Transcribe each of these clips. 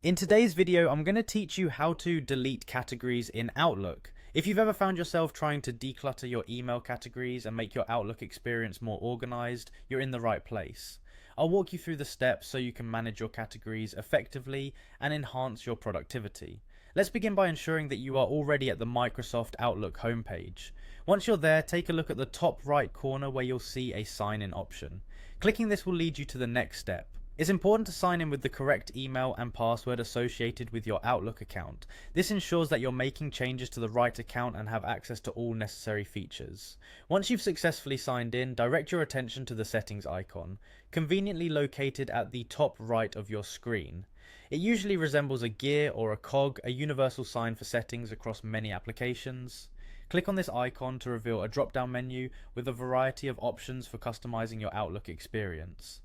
In today's video, I'm going to teach you how to delete categories in Outlook. If you've ever found yourself trying to declutter your email categories and make your Outlook experience more organized, you're in the right place. I'll walk you through the steps so you can manage your categories effectively and enhance your productivity. Let's begin by ensuring that you are already at the Microsoft Outlook homepage. Once you're there, take a look at the top right corner where you'll see a sign in option. Clicking this will lead you to the next step. It's important to sign in with the correct email and password associated with your Outlook account. This ensures that you're making changes to the right account and have access to all necessary features. Once you've successfully signed in, direct your attention to the settings icon, conveniently located at the top right of your screen. It usually resembles a gear or a cog, a universal sign for settings across many applications. Click on this icon to reveal a drop-down menu with a variety of options for customizing your Outlook experience.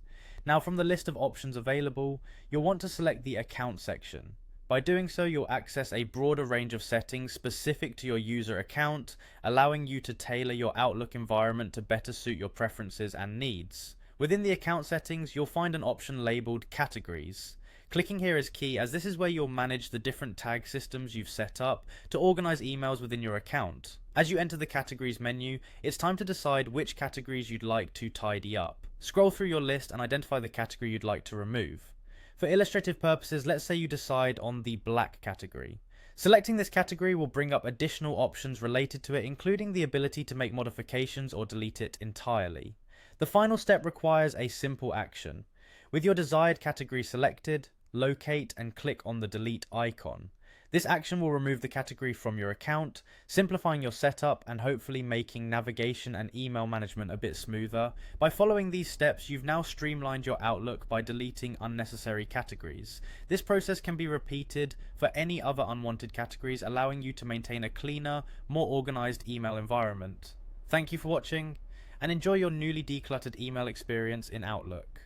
Now, from the list of options available, you'll want to select the Account section. By doing so, you'll access a broader range of settings specific to your user account, allowing you to tailor your Outlook environment to better suit your preferences and needs. Within the account settings, you'll find an option labeled Categories. Clicking here is key, as this is where you'll manage the different tag systems you've set up to organize emails within your account. As you enter the Categories menu, it's time to decide which categories you'd like to tidy up. Scroll through your list and identify the category you'd like to remove. For illustrative purposes, let's say you decide on the black category. Selecting this category will bring up additional options related to it, including the ability to make modifications or delete it entirely. The final step requires a simple action. With your desired category selected, locate and click on the delete icon. This action will remove the category from your account, simplifying your setup and hopefully making navigation and email management a bit smoother. By following these steps, you've now streamlined your Outlook by deleting unnecessary categories. This process can be repeated for any other unwanted categories, allowing you to maintain a cleaner, more organized email environment. Thank you for watching, and enjoy your newly decluttered email experience in Outlook.